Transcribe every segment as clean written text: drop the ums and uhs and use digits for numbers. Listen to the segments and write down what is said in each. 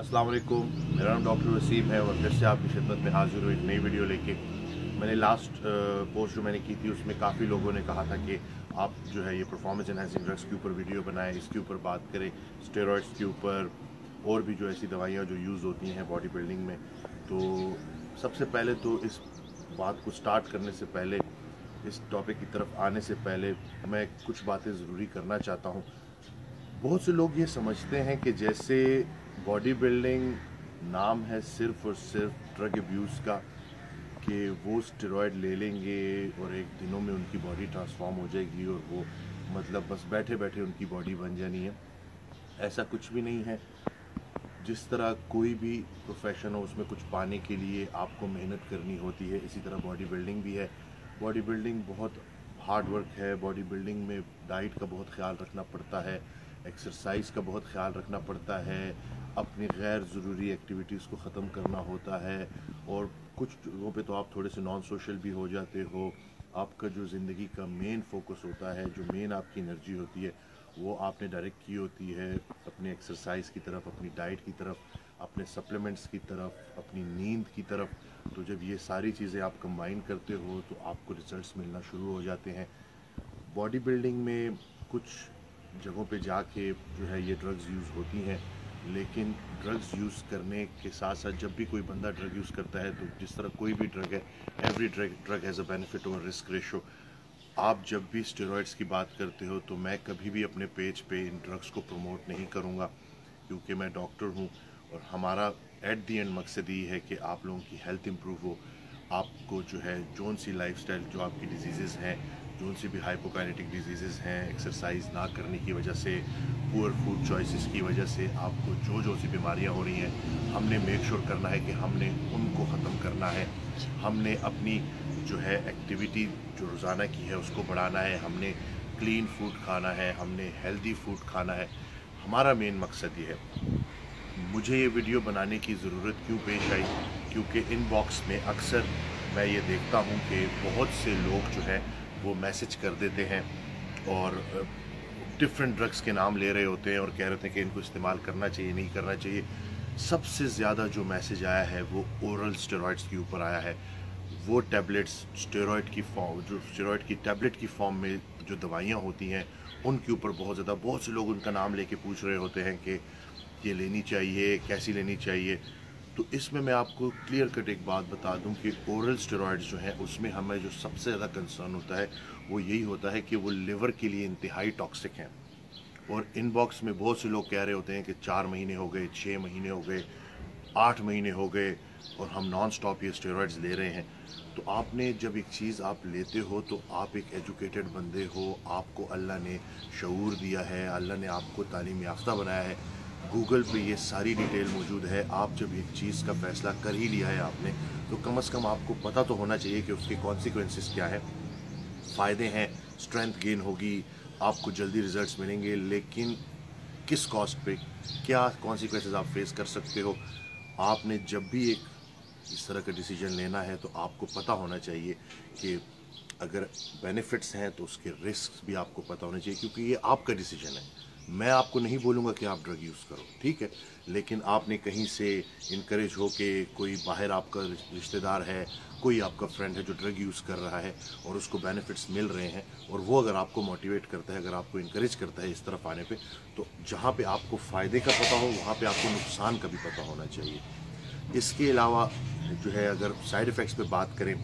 अस्सलाम वालेकुम, मेरा नाम डॉक्टर वसीम है और फिर से आपकी खिदमत में हाजिर हूँ एक नई वीडियो लेके। मैंने लास्ट पोस्ट जो मैंने की थी उसमें काफ़ी लोगों ने कहा था कि आप जो है ये परफॉर्मेंस एनहांसिंग ड्रग्स के ऊपर वीडियो बनाएं, इसके ऊपर बात करें, स्टेरॉइड्स के ऊपर और भी जो ऐसी दवाइयाँ जो यूज़ होती हैं बॉडी बिल्डिंग में। तो सबसे पहले तो इस बात को स्टार्ट करने से पहले, इस टॉपिक की तरफ आने से पहले मैं कुछ बातें ज़रूरी करना चाहता हूँ। बहुत से लोग ये समझते हैं कि जैसे बॉडी बिल्डिंग नाम है सिर्फ और सिर्फ ड्रग अब्यूज़ का, कि वो स्टेरॉयड ले लेंगे और एक दिनों में उनकी बॉडी ट्रांसफॉर्म हो जाएगी और वो मतलब बस बैठे बैठे उनकी बॉडी बन जानी है। ऐसा कुछ भी नहीं है। जिस तरह कोई भी प्रोफेशन हो उसमें कुछ पाने के लिए आपको मेहनत करनी होती है, इसी तरह बॉडी बिल्डिंग भी है। बॉडी बिल्डिंग बहुत हार्ड वर्क है। बॉडी बिल्डिंग में डाइट का बहुत ख्याल रखना पड़ता है, एक्सरसाइज का बहुत ख्याल रखना पड़ता है, अपनी गैर ज़रूरी एक्टिविटीज़ को ख़त्म करना होता है और कुछ जगहों पे तो आप थोड़े से नॉन सोशल भी हो जाते हो। आपका जो ज़िंदगी का मेन फोकस होता है, जो मेन आपकी एनर्जी होती है, वो आपने डायरेक्ट की होती है अपने एक्सरसाइज की तरफ, अपनी डाइट की तरफ, अपने सप्लीमेंट्स की तरफ, अपनी नींद की तरफ। तो जब ये सारी चीज़ें आप कंबाइन करते हो तो आपको रिजल्ट्स मिलना शुरू हो जाते हैं। बॉडी बिल्डिंग में कुछ जगहों पे जाके जो है ये ड्रग्स यूज़ होती हैं, लेकिन ड्रग्स यूज़ करने के साथ साथ जब भी कोई बंदा ड्रग यूज़ करता है, तो जिस तरह कोई भी ड्रग है, every drug has a benefit और रिस्क रेशो। आप जब भी स्टेरॉइड्स की बात करते हो तो मैं कभी भी अपने पेज पे इन ड्रग्स को प्रमोट नहीं करूँगा, क्योंकि मैं डॉक्टर हूँ और हमारा एट दी एंड मकसद ये है कि आप लोगों की हेल्थ इंप्रूव हो। आपको जो है जोन सी लाइफस्टाइल, जो आपकी डिजीज़ हैं, जोन सी भी हाइपोकाइनेटिक डिजीज़ हैं, एक्सरसाइज ना करने की वजह से, पुअर फूड चॉइसेस की वजह से आपको जो सी बीमारियां हो रही हैं, हमने मेक श्योर करना है कि हमने उनको ख़त्म करना है। हमने अपनी जो है एक्टिविटी जो रोज़ाना की है उसको बढ़ाना है, हमने क्लीन फूड खाना है, हमने हेल्दी फूड खाना है। हमारा मेन मकसद ये है। मुझे ये वीडियो बनाने की ज़रूरत क्यों पेश आई, क्योंकि इनबॉक्स में अक्सर मैं ये देखता हूँ कि बहुत से लोग जो है वो मैसेज कर देते हैं और डिफरेंट ड्रग्स के नाम ले रहे होते हैं और कह रहे थे कि इनको इस्तेमाल करना चाहिए, नहीं करना चाहिए। सबसे ज़्यादा जो मैसेज आया है वो ओरल स्टेरॉइड्स के ऊपर आया है। वो टैबलेट्स स्टेरॉइड की फॉर्म, जो स्टेरॉइड की टैबलेट की फॉर्म में जो दवाइयाँ होती हैं उनके ऊपर बहुत से लोग उनका नाम लेके पूछ रहे होते हैं कि ये लेनी चाहिए, कैसी लेनी चाहिए। तो इसमें मैं आपको क्लियर कट एक बात बता दूं कि ओरल स्टेरॉइड्स जो हैं उसमें हमें जो सबसे ज़्यादा कंसर्न होता है वो यही होता है कि वो लिवर के लिए इंतहाई टॉक्सिक हैं। और इनबॉक्स में बहुत से लोग कह रहे होते हैं कि 4 महीने हो गए, 6 महीने हो गए, 8 महीने हो गए और हम नॉन स्टॉप ये स्टेरॉइड्स ले रहे हैं। तो आपने जब एक चीज़ आप लेते हो तो आप एक एजुकेटेड बंदे हो, आपको अल्लाह ने शऊर दिया है, अल्लाह ने आपको तालीम याफ्ता बनाया है। गूगल पे ये सारी डिटेल मौजूद है। आप जब एक चीज़ का फ़ैसला कर ही लिया है आपने, तो कम से कम आपको पता तो होना चाहिए कि उसके कॉन्सिक्वेंसेस क्या है। फ़ायदे हैं, स्ट्रेंथ गेन होगी, आपको जल्दी रिजल्ट्स मिलेंगे, लेकिन किस कॉस्ट पे, क्या कॉन्सिक्वेंसेस आप फेस कर सकते हो। आपने जब भी एक इस तरह का डिसीजन लेना है तो आपको पता होना चाहिए कि अगर बेनिफिट्स हैं तो उसके रिस्क भी आपको पता होने चाहिए, क्योंकि ये आपका डिसीजन है। मैं आपको नहीं बोलूँगा कि आप ड्रग यूज़ करो, ठीक है, लेकिन आपने कहीं से इनकरेज हो कि कोई बाहर आपका रिश्तेदार है, कोई आपका फ्रेंड है जो ड्रग यूज़ कर रहा है और उसको बेनिफिट्स मिल रहे हैं, और वो अगर आपको मोटिवेट करता है, अगर आपको इनकरेज करता है इस तरफ आने पे, तो जहाँ पे आपको फ़ायदे का पता हो वहाँ पे आपको नुकसान का भी पता होना चाहिए। इसके अलावा जो है अगर साइड इफ़ेक्ट्स पे बात करें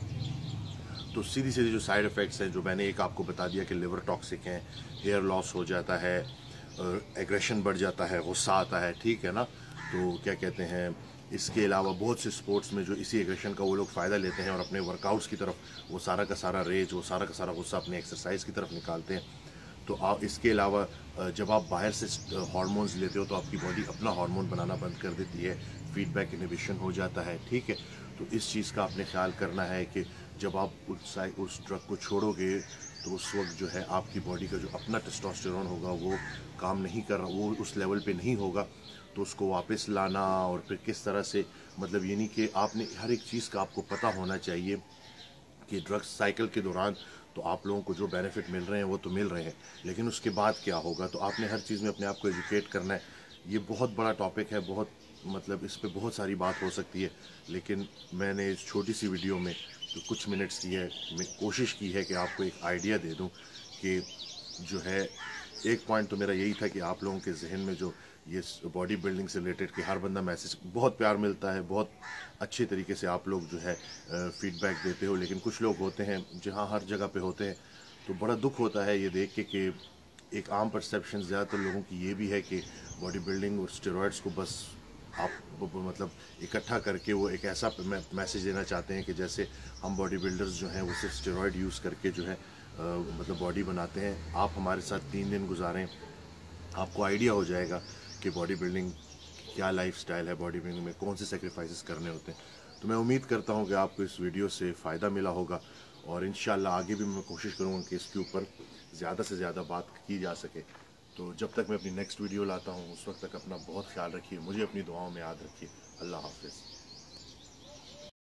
तो सीधी सीधी जो साइड इफ़ेक्ट्स हैं, जो मैंने एक आपको बता दिया कि लिवर टॉक्सिक हैं, हेयर लॉस हो जाता है, एग्रेशन बढ़ जाता है, गुस्सा आता है, ठीक है ना। तो क्या कहते हैं, इसके अलावा बहुत से स्पोर्ट्स में जो इसी एग्रेशन का वो लोग फ़ायदा लेते हैं और अपने वर्कआउट्स की तरफ वो सारा का सारा रेज, वो सारा का सारा गुस्सा अपने एक्सरसाइज की तरफ निकालते हैं। तो आप इसके अलावा जब आप बाहर से हार्मोन्स लेते हो तो आपकी बॉडी अपना हार्मोन बनाना बंद कर देती है, फीडबैक इनहिबिशन हो जाता है, ठीक है। तो इस चीज़ का आपने ख्याल करना है कि जब आप उस ड्रग को छोड़ोगे तो उस वक्त जो है आपकी बॉडी का जो अपना टेस्टोस्टेरोन होगा वो काम नहीं कर रहा, वो उस लेवल पे नहीं होगा। तो उसको वापस लाना और फिर किस तरह से, मतलब ये नहीं कि आपने हर एक चीज़ का आपको पता होना चाहिए कि ड्रग्स साइकिल के दौरान तो आप लोगों को जो बेनिफिट मिल रहे हैं वो तो मिल रहे हैं, लेकिन उसके बाद क्या होगा। तो आपने हर चीज़ में अपने आप को एजुकेट करना है। یہ بہت بڑا ٹاپک ہے، بہت مطلب اس پہ بہت ساری بات ہو سکتی ہے، لیکن میں نے اس چھوٹی سی ویڈیو میں جو کچھ منٹس کی ہے، میں کوشش کی ہے کہ آپ کو ایک آئیڈیا دے دوں کہ جو ہے ایک پوائنٹ تو میرا یہی تھا کہ آپ لوگوں کے ذہن میں جو یہ باڈی بلڈنگ سے ریلیٹڈ کہ ہر بندہ میسیج بہت پیار ملتا ہے، بہت اچھے طریقے سے آپ لوگ جو ہے فیڈ بیک دیتے ہو، لیکن کچھ لوگ ہوتے ہیں جہاں ہر جگہ پہ ہوتے ہیں تو بڑا دکھ ہوتا ہے یہ دیکھ کے کہ ایک عام پرسیپشن زیادہ تر لوگوں کی یہ بھی ہے کہ باڈی بلڈنگ اور اسٹیرائڈس کو بس آپ مطلب اکٹھا کر کے وہ ایک ایسا میسیج دینا چاہتے ہیں کہ جیسے ہم باڈی بلڈرز جو ہیں وہ صرف اسٹیرائڈ یوز کر کے جو ہے مطلب باڈی بناتے ہیں. آپ ہمارے ساتھ 3 دن گزاریں، آپ کو آئیڈیا ہو جائے گا کہ باڈی بلڈنگ کیا لائف سٹائل ہے، باڈی بلڈنگ میں کون سے سیکریفائسز کرنے ہوتے ہیں. تو میں امید کرتا ہوں کہ آپ کو اس ویڈیو سے فائدہ ملا ہوگا، اور انشاءاللہ آگے بھی میں کوشش کروں گا کہ اس کے اوپر زیادہ سے زیادہ بات کی جا سکے. تو جب تک میں اپنی نیکسٹ ویڈیو لاتا ہوں اس وقت تک اپنا بہت خیال رکھیے، مجھے اپنی دعاؤں میں یاد رکھیے. اللہ حافظ.